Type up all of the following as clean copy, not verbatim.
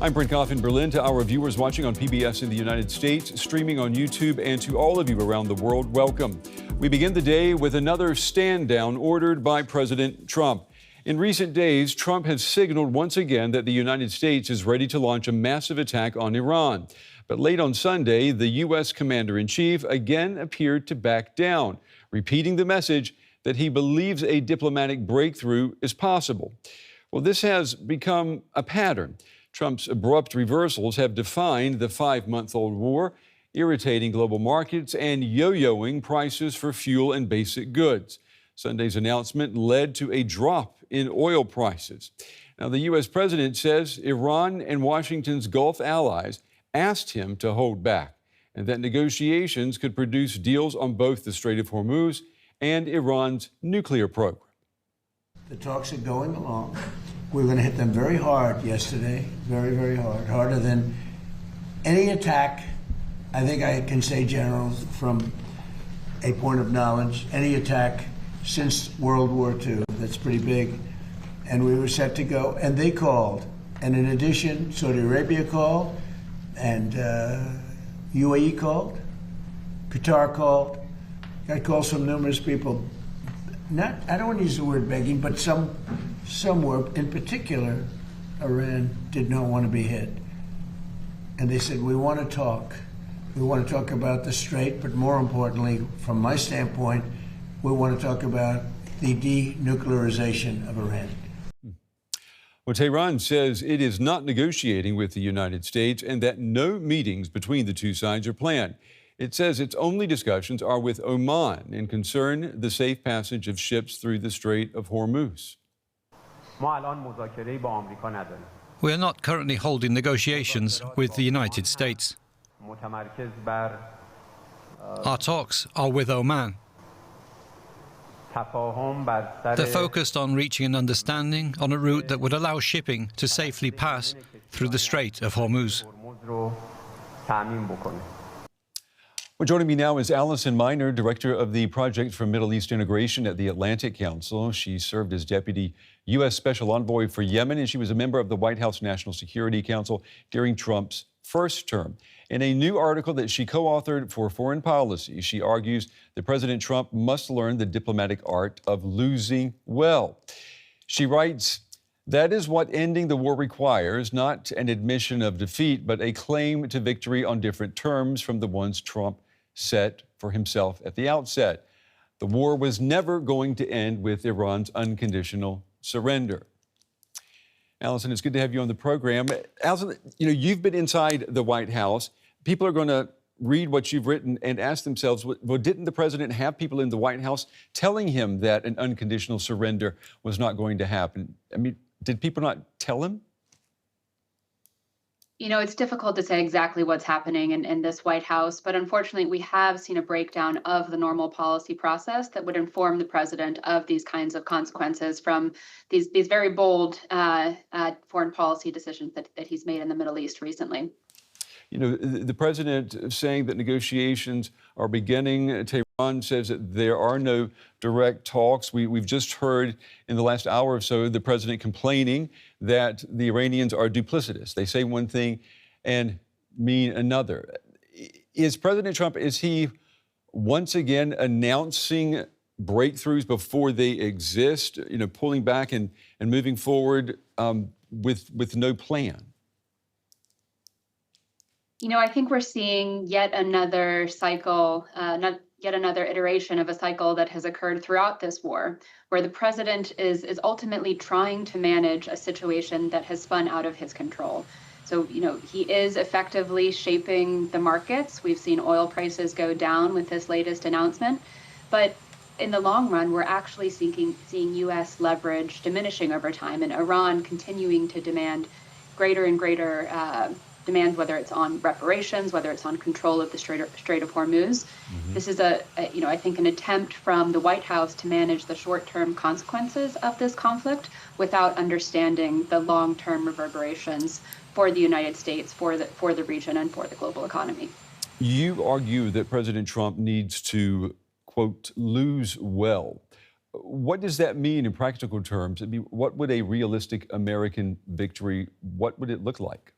I'm Brent Goff in Berlin. To our viewers watching on PBS in the United States, streaming on YouTube, and to all of you around the world, welcome. We begin the day with another stand down ordered by President Trump. In recent days, Trump has signaled once again that the United States is ready to launch a massive attack on Iran. But late on Sunday, the U.S. commander-in-chief again appeared to back down, repeating the message that he believes a diplomatic breakthrough is possible. Well, this has become a pattern. Trump's abrupt reversals have defined the 5-month-old war, irritating global markets and yo-yoing prices for fuel and basic goods. Sunday's announcement led to a drop in oil prices. Now, the U.S. president says Iran and Washington's Gulf allies asked him to hold back, and that negotiations could produce deals on both the Strait of Hormuz and Iran's nuclear program. The talks are going along. We're going to hit them very hard yesterday, very, very hard, harder than any attack. I think I can say, General, from a point of knowledge, any attack since World War II. That's pretty big. And we were set to go, and they called. And in addition, Saudi Arabia called, and UAE called, Qatar called. Got calls from numerous people. I don't want to use the word begging, but some were, in particular, Iran did not want to be hit. And they said, we want to talk. We want to talk about the Strait, but more importantly, from my standpoint, we want to talk about the denuclearization of Iran. Well, Tehran says it is not negotiating with the United States and that no meetings between the two sides are planned. It says its only discussions are with Oman and concern the safe passage of ships through the Strait of Hormuz. We are not currently holding negotiations with the United States. Our talks are with Oman. They're focused on reaching an understanding on a route that would allow shipping to safely pass through the Strait of Hormuz. Well, joining me now is Allison Minor, Director of the Project for Middle East Integration at the Atlantic Council. She served as Deputy U.S. Special Envoy for Yemen, and she was a member of the White House National Security Council during Trump's first term. In a new article that she co-authored for Foreign Policy, she argues that President Trump must learn the diplomatic art of losing well. She writes, that is what ending the war requires, not an admission of defeat, but a claim to victory on different terms from the ones Trump set for himself at the outset. The war was never going to end with Iran's unconditional surrender. Allison, it's good to have you on the program. Allison, you've been inside the White House. People are going to read what you've written and ask themselves, well, didn't the president have people in the White House telling him that an unconditional surrender was not going to happen? I mean, did people not tell him? It's difficult to say exactly what's happening in this White House, but unfortunately, we have seen a breakdown of the normal policy process that would inform the president of these kinds of consequences from these very bold foreign policy decisions that he's made in the Middle East recently. The president saying that negotiations are beginning. Tehran says that there are no direct talks. We've just heard in the last hour or so the president complaining that the Iranians are duplicitous. They say one thing and mean another. Is President Trump, is he once again announcing breakthroughs before they exist, pulling back and moving forward with no plan? I think we're seeing yet another cycle, yet another iteration of a cycle that has occurred throughout this war, where the president is ultimately trying to manage a situation that has spun out of his control. So, he is effectively shaping the markets. We've seen oil prices go down with this latest announcement. But in the long run, we're actually seeing U.S. leverage diminishing over time, and Iran continuing to demand greater and greater demands, whether it's on reparations, whether it's on control of the Strait of Hormuz. Mm-hmm. This is I think, an attempt from the White House to manage the short-term consequences of this conflict without understanding the long-term reverberations for the United States, for the region, and for the global economy. You argue that President Trump needs to, quote, lose well. What does that mean in practical terms? I mean, what would a realistic American victory, what would it look like?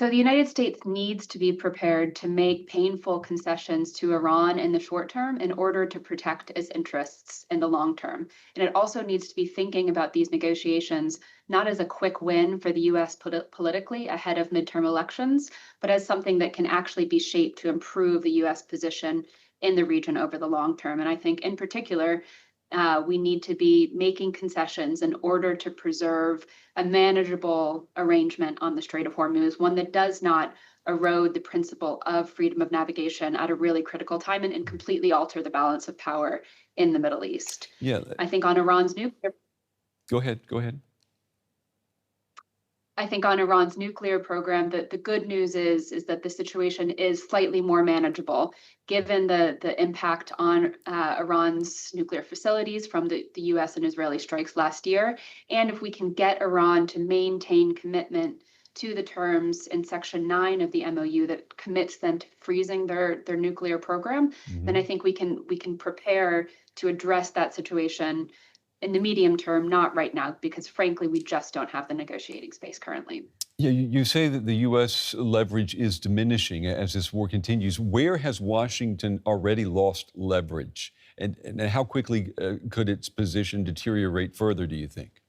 So the United States needs to be prepared to make painful concessions to Iran in the short term in order to protect its interests in the long term. And it also needs to be thinking about these negotiations not as a quick win for the US politically ahead of midterm elections, but as something that can actually be shaped to improve the US position in the region over the long term. And I think in particular, we need to be making concessions in order to preserve a manageable arrangement on the Strait of Hormuz, one that does not erode the principle of freedom of navigation at a really critical time and completely alter the balance of power in the Middle East. Yeah. I think on Iran's nuclear Go ahead. Go ahead. I think on Iran's nuclear program, the good news is that the situation is slightly more manageable, given the impact on Iran's nuclear facilities from the US and Israeli strikes last year. And if we can get Iran to maintain commitment to the terms in Section 9 of the MOU that commits them to freezing their nuclear program, then I think we can prepare to address that situation in the medium term, not right now, because frankly, we just don't have the negotiating space currently. Yeah, you say that the U.S. leverage is diminishing as this war continues. Where has Washington already lost leverage? And how quickly could its position deteriorate further, do you think?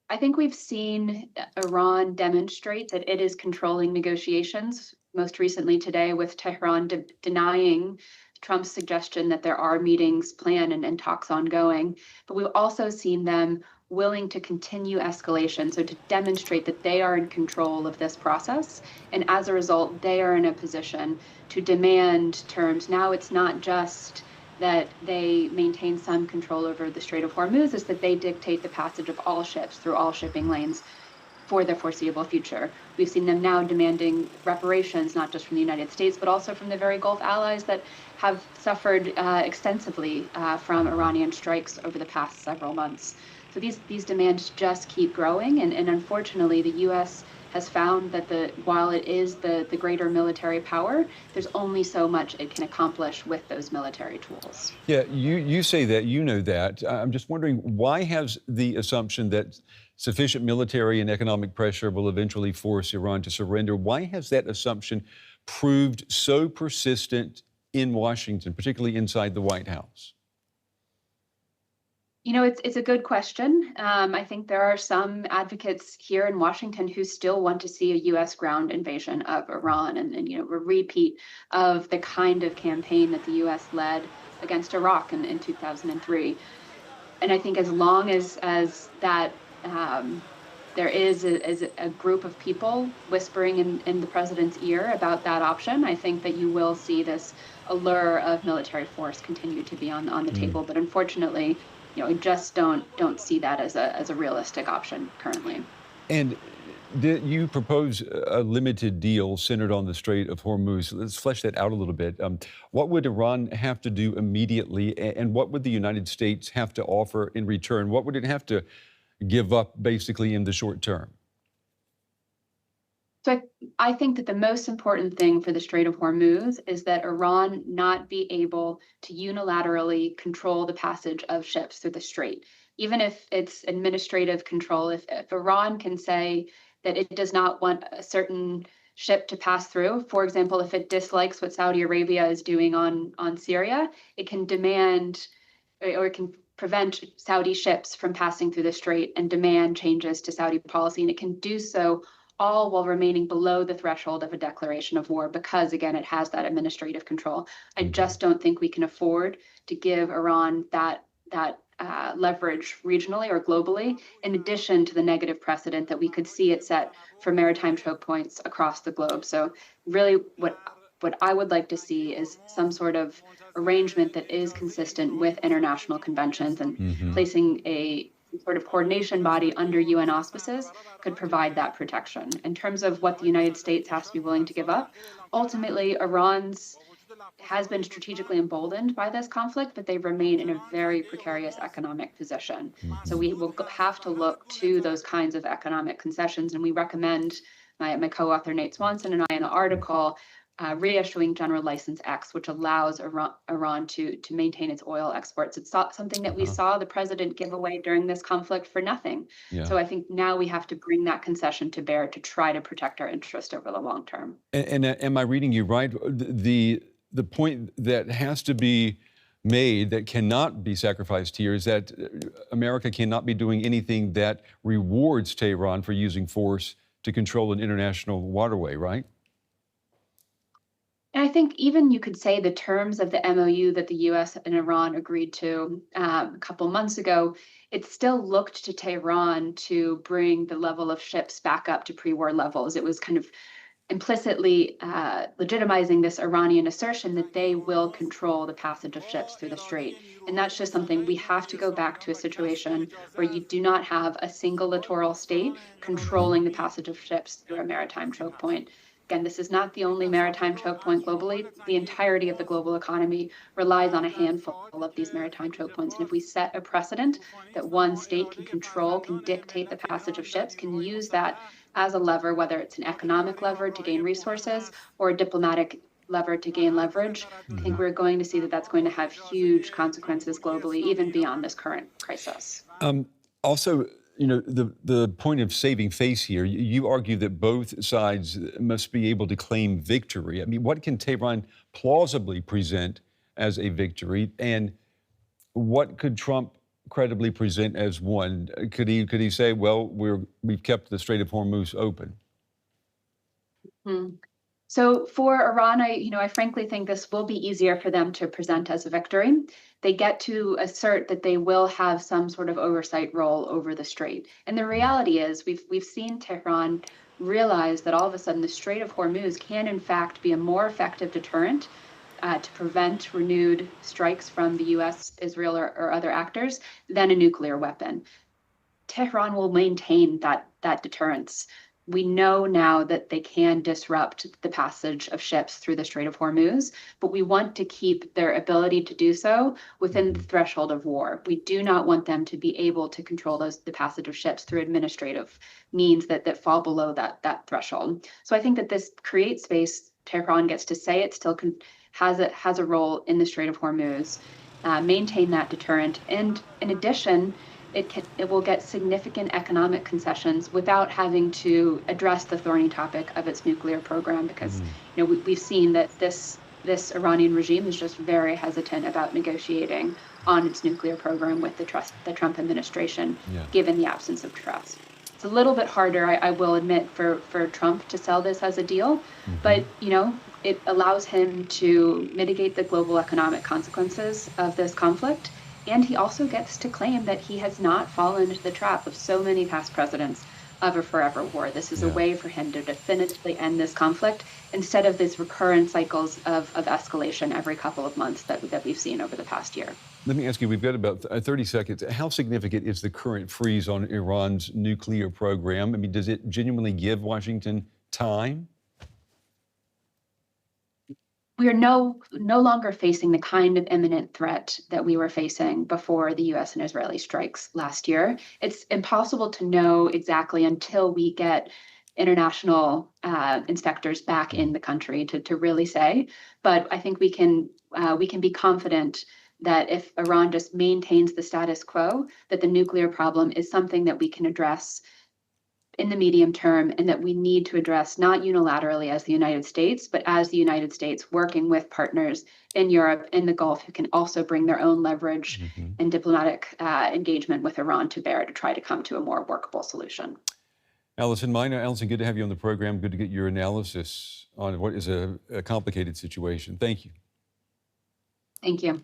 I think we've seen Iran demonstrate that it is controlling negotiations, most recently today with Tehran denying Trump's suggestion that there are meetings planned and talks ongoing. But we've also seen them willing to continue escalation, so to demonstrate that they are in control of this process. And as a result, they are in a position to demand terms. Now it's not just that they maintain some control over the Strait of Hormuz, is that they dictate the passage of all ships through all shipping lanes for the foreseeable future. We've seen them now demanding reparations, not just from the United States, but also from the very Gulf allies that have suffered extensively from Iranian strikes over the past several months. So these demands just keep growing, and unfortunately, the U.S. has found that while it is the greater military power, there's only so much it can accomplish with those military tools. Yeah, you say that, you know that. I'm just wondering, why has the assumption that sufficient military and economic pressure will eventually force Iran to surrender, why has that assumption proved so persistent in Washington, particularly inside the White House? You know, it's a good question. I think there are some advocates here in Washington who still want to see a U.S. ground invasion of Iran and a repeat of the kind of campaign that the U.S. led against Iraq in 2003. And I think as long as that there is a group of people whispering in the president's ear about that option, I think that you will see this allure of military force continue to be on the table. But unfortunately, I just don't see that as a realistic option currently. And you propose a limited deal centered on the Strait of Hormuz. Let's flesh that out a little bit. What would Iran have to do immediately, and what would the United States have to offer in return? What would it have to give up basically in the short term? So I think that the most important thing for the Strait of Hormuz is that Iran not be able to unilaterally control the passage of ships through the strait. Even if it's administrative control, if Iran can say that it does not want a certain ship to pass through, for example, if it dislikes what Saudi Arabia is doing on Syria, it can demand or it can prevent Saudi ships from passing through the strait and demand changes to Saudi policy. And it can do so all while remaining below the threshold of a declaration of war because, again, it has that administrative control. I just don't think we can afford to give Iran that leverage regionally or globally, in addition to the negative precedent that we could see it set for maritime choke points across the globe. So really what I would like to see is some sort of arrangement that is consistent with international conventions, and placing a sort of coordination body under UN auspices could provide that protection. In terms of what the United States has to be willing to give up, ultimately Iran has been strategically emboldened by this conflict, but they remain in a very precarious economic position. So we will have to look to those kinds of economic concessions, and we recommend, my co-author Nate Swanson and I in an article, reissuing General License X, which allows Iran to maintain its oil exports. It's something that we saw the president give away during this conflict for nothing. Yeah. So I think now we have to bring that concession to bear to try to protect our interest over the long term. And am I reading you right? The point that has to be made that cannot be sacrificed here is that America cannot be doing anything that rewards Tehran for using force to control an international waterway, right? And I think even you could say the terms of the MOU that the U.S. and Iran agreed to a couple months ago, it still looked to Tehran to bring the level of ships back up to pre-war levels. It was kind of implicitly legitimizing this Iranian assertion that they will control the passage of ships through the strait. And that's just something we have to go back to, a situation where you do not have a single littoral state controlling the passage of ships through a maritime choke point. Again, this is not the only maritime choke point globally. The entirety of the global economy relies on a handful of these maritime choke points. And if we set a precedent that one state can control, can dictate the passage of ships, can use that as a lever, whether it's an economic lever to gain resources or a diplomatic lever to gain leverage, I think we're going to see that that's going to have huge consequences globally, even beyond this current crisis. Also, you know, the point of saving face here, you argue that both sides must be able to claim victory. I mean, what can Tehran plausibly present as a victory, and what could Trump credibly present as one? Could he say, well, we've kept the Strait of Hormuz open? So for Iran, I frankly think this will be easier for them to present as a victory. They get to assert that they will have some sort of oversight role over the strait. And the reality is we've seen Tehran realize that all of a sudden the Strait of Hormuz can in fact be a more effective deterrent to prevent renewed strikes from the US, Israel, or other actors than a nuclear weapon. Tehran will maintain that deterrence. We know now that they can disrupt the passage of ships through the Strait of Hormuz, but we want to keep their ability to do so within the threshold of war. We do not want them to be able to control the passage of ships through administrative means that fall below that threshold. So I think that this creates space. Tehran gets to say it still has a role in the Strait of Hormuz, maintain that deterrent, and in addition, it will get significant economic concessions without having to address the thorny topic of its nuclear program, because we've seen that this Iranian regime is just very hesitant about negotiating on its nuclear program with the Trump administration, given the absence of trust. It's a little bit harder, I will admit, for Trump to sell this as a deal, but it allows him to mitigate the global economic consequences of this conflict. And he also gets to claim that he has not fallen into the trap of so many past presidents of a forever war. This is a way for him to definitively end this conflict instead of these recurrent cycles of escalation every couple of months that we've seen over the past year. Let me ask you, we've got about 30 seconds. How significant is the current freeze on Iran's nuclear program? I mean, does it genuinely give Washington time? We are no longer facing the kind of imminent threat that we were facing before the U.S. and Israeli strikes last year. It's impossible to know exactly until we get international inspectors back in the country to really say. But I think we can be confident that if Iran just maintains the status quo, that the nuclear problem is something that we can address in the medium term, and that we need to address not unilaterally as the United States, but as the United States working with partners in Europe, in the Gulf, who can also bring their own leverage and diplomatic engagement with Iran to bear to try to come to a more workable solution. Allison Minor. Allison, good to have you on the program. Good to get your analysis on what is a complicated situation. Thank you. Thank you.